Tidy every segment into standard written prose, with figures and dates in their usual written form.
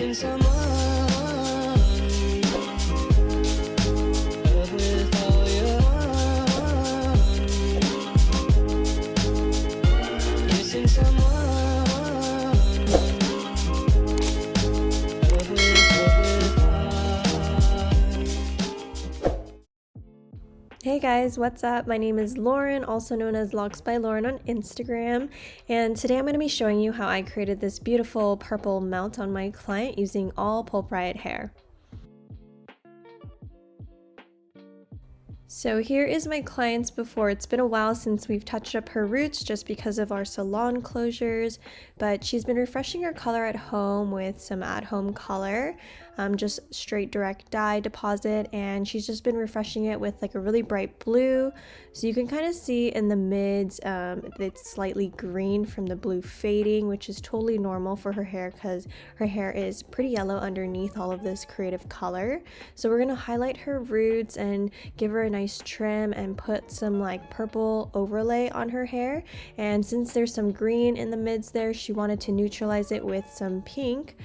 Missing someone, love with all your heart. Missing someone, love with heart. Hey guys, what's up? My name is Lauren, also known as Locks by Lauren on Instagram, and today I'm going to be showing you how I created this beautiful purple mount on my client using all Pulpriot hair. So here is my client's before. It's been a while since we've touched up her roots just because of our salon closures, but she's been refreshing her color at home with some at-home color, just straight direct dye deposit, and she's just been refreshing it with like a really bright blue. So you can kind of see in the mids it's slightly green from the blue fading, which is totally normal for her hair because her hair is pretty yellow underneath all of this creative color. So we're going to highlight her roots and give her a nice trim and put some like purple overlay on her hair, and since there's some green in the mids there, she wanted to neutralize it with some pink.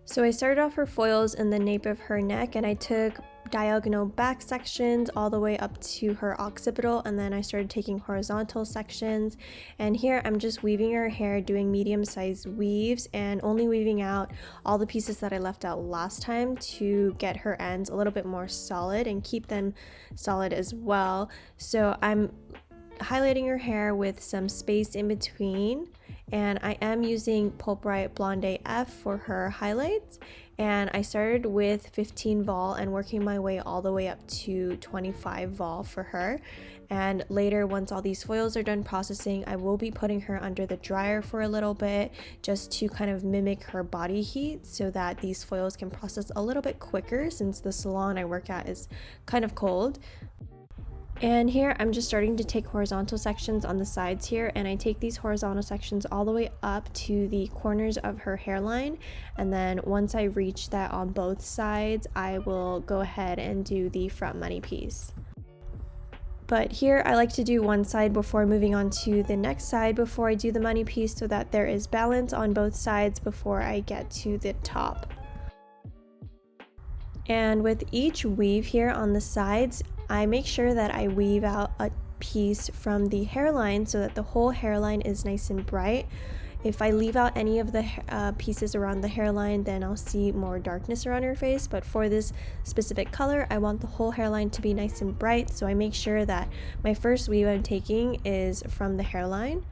So I started off her foils in the nape of her neck, and I took diagonal back sections all the way up to her occipital, and then I started taking horizontal sections, and here I'm just weaving her hair, doing medium-sized weaves and only weaving out all the pieces that I left out last time to get her ends a little bit more solid and keep them solid as well. So I'm highlighting her hair with some space in between, and I am using Pulpriot Blonde AF for her highlights, and I started with 15 vol and working my way all the way up to 25 vol for her. And later, once all these foils are done processing, I will be putting her under the dryer for a little bit just to kind of mimic her body heat so that these foils can process a little bit quicker since the salon I work at is kind of cold. And here I'm just starting to take horizontal sections on the sides here, and I take these horizontal sections all the way up to the corners of her hairline, and then once I reach that on both sides, I will go ahead and do the front money piece. But here I like to do one side before moving on to the next side before I do the money piece so that there is balance on both sides before I get to the top. And with each weave here on the sides, I make sure that I weave out a piece from the hairline so that the whole hairline is nice and bright. If I leave out any of the pieces around the hairline, then I'll see more darkness around her face, but for this specific color, I want the whole hairline to be nice and bright, so I make sure that my first weave I'm taking is from the hairline.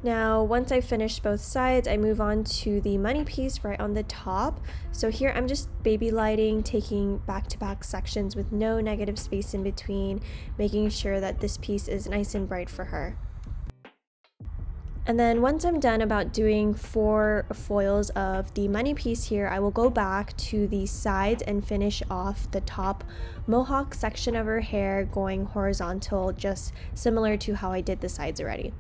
Now, once I finish both sides, I move on to the money piece right on the top. So here I'm just baby lighting, taking back-to-back sections with no negative space in between, making sure that this piece is nice and bright for her. And then once I'm done about doing 4 foils of the money piece here, I will go back to the sides and finish off the top mohawk section of her hair going horizontal, just similar to how I did the sides already.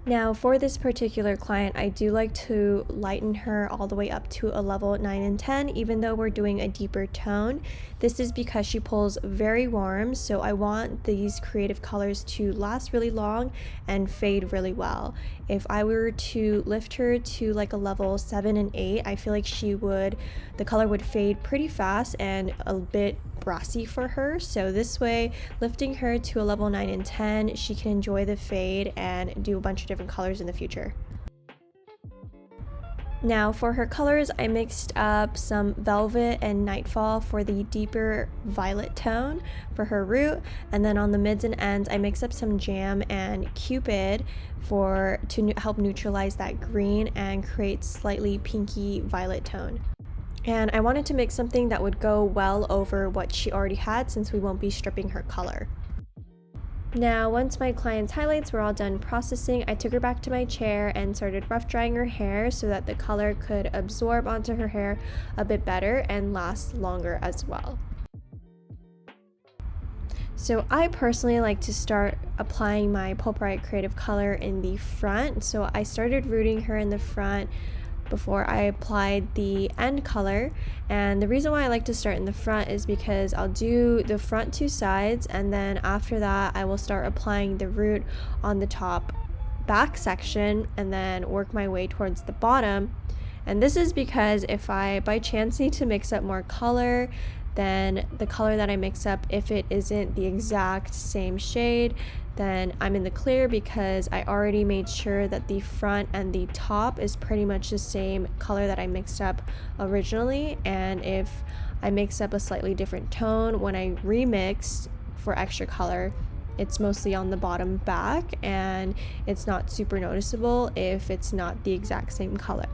Now for this particular client, I do like to lighten her all the way up to a level 9 and 10, even though we're doing a deeper tone. This is because she pulls very warm, so I want these creative colors to last really long and fade really well. If I were to lift her to like a level 7 and 8, I feel like the color would fade pretty fast and a bit brassy for her. So this way, lifting her to a level 9 and 10, she can enjoy the fade and do a bunch of different colors in the future. Now for her colors, I mixed up some Velvet and Nightfall for the deeper violet tone for her root, and then on the mids and ends I mixed up some Jam and Cupid to help neutralize that green and create slightly pinky violet tone. And I wanted to make something that would go well over what she already had since we won't be stripping her color. Now, once my client's highlights were all done processing, I took her back to my chair and started rough drying her hair so that the color could absorb onto her hair a bit better and last longer as well. So I personally like to start applying my Pulpriot creative color in the front. So I started rooting her in the front before I applied the end color, and the reason why I like to start in the front is because I'll do the front 2 sides, and then after that I will start applying the root on the top back section and then work my way towards the bottom. And this is because if I by chance need to mix up more color, then the color that I mix up, if it isn't the exact same shade, then I'm in the clear because I already made sure that the front and the top is pretty much the same color that I mixed up originally. And if I mix up a slightly different tone when I remix for extra color, it's mostly on the bottom back and it's not super noticeable if it's not the exact same color.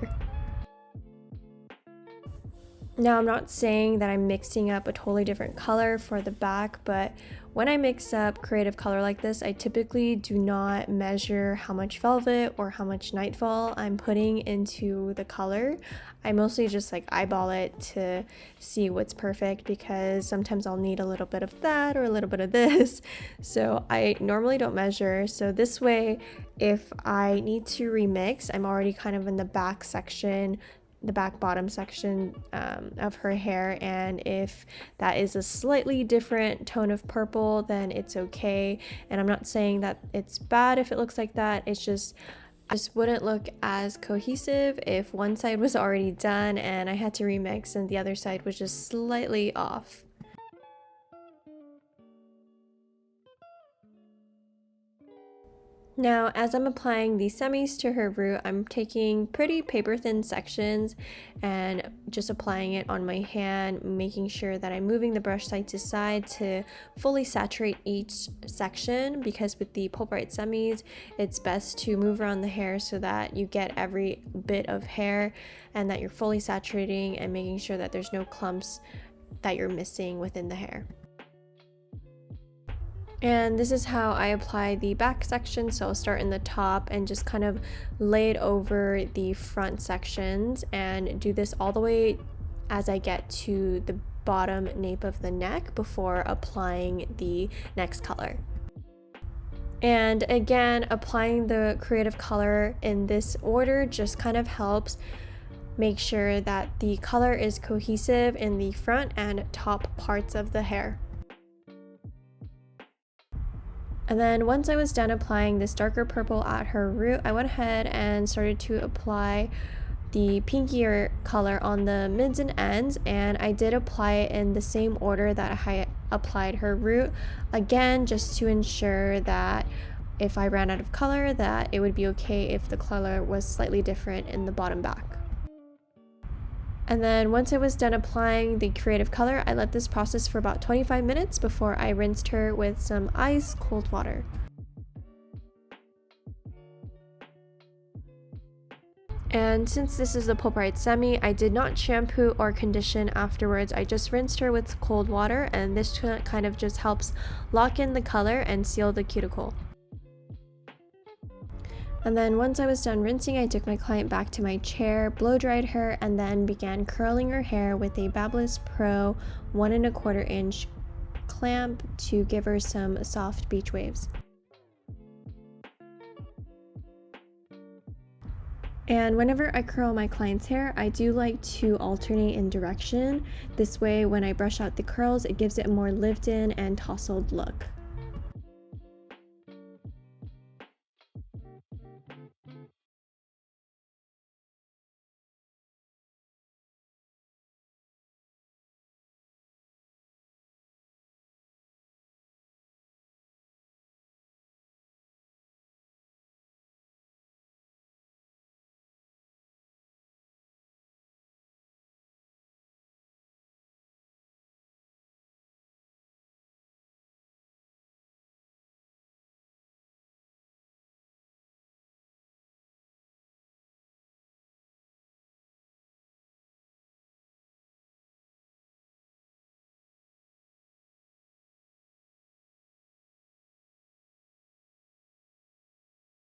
Now, I'm not saying that I'm mixing up a totally different color for the back, but when I mix up creative color like this, I typically do not measure how much velvet or how much Nightfall I'm putting into the color. I mostly just like eyeball it to see what's perfect, because sometimes I'll need a little bit of that or a little bit of this. So I normally don't measure. So this way, if I need to remix, I'm already kind of in the back section, the back bottom section of her hair, and if that is a slightly different tone of purple, then it's okay. And I'm not saying that it's bad if it looks like that, it's just wouldn't look as cohesive if one side was already done and I had to remix and the other side was just slightly off. Now, as I'm applying the semis to her root, I'm taking pretty paper thin sections and just applying it on my hand, making sure that I'm moving the brush side to side to fully saturate each section, because with the Pulpriot semis, it's best to move around the hair so that you get every bit of hair and that you're fully saturating and making sure that there's no clumps that you're missing within the hair. And this is how I apply the back section. So I'll start in the top and just kind of lay it over the front sections and do this all the way as I get to the bottom nape of the neck before applying the next color. And again, applying the creative color in this order just kind of helps make sure that the color is cohesive in the front and top parts of the hair. And then once I was done applying this darker purple at her root, I went ahead and started to apply the pinkier color on the mids and ends, and I did apply it in the same order that I applied her root, again just to ensure that if I ran out of color, that it would be okay if the color was slightly different in the bottom back. And then once I was done applying the creative color, I let this process for about 25 minutes before I rinsed her with some ice cold water. And since this is the Pulpriot semi, I did not shampoo or condition afterwards. I just rinsed her with cold water, and this kind of just helps lock in the color and seal the cuticle. And then once I was done rinsing, I took my client back to my chair, blow dried her, and then began curling her hair with a Balayage Pro 1 1/4 inch clamp to give her some soft beach waves. And whenever I curl my client's hair, I do like to alternate in direction. This way, when I brush out the curls, it gives it a more lived in and tousled look.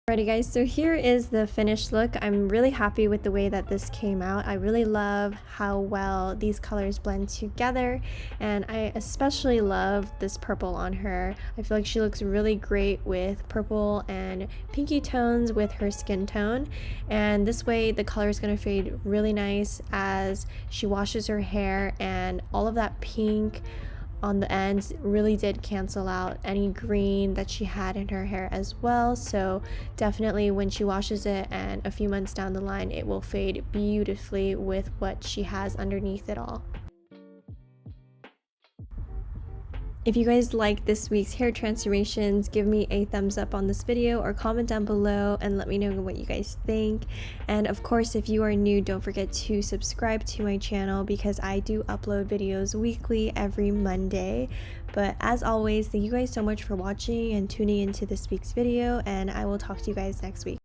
Alrighty guys, so here is the finished look. I'm really happy with the way that this came out. I really love how well these colors blend together, and I especially love this purple on her. I feel like she looks really great with purple and pinky tones with her skin tone, and this way the color is going to fade really nice as she washes her hair, and all of that pink on the ends really did cancel out any green that she had in her hair as well. So definitely when she washes it and a few months down the line, it will fade beautifully with what she has underneath it all. If you guys like this week's hair transformations, give me a thumbs up on this video or comment down below and let me know what you guys think. And of course, if you are new, don't forget to subscribe to my channel because I do upload videos weekly every Monday. But as always, thank you guys so much for watching and tuning into this week's video, and I will talk to you guys next week.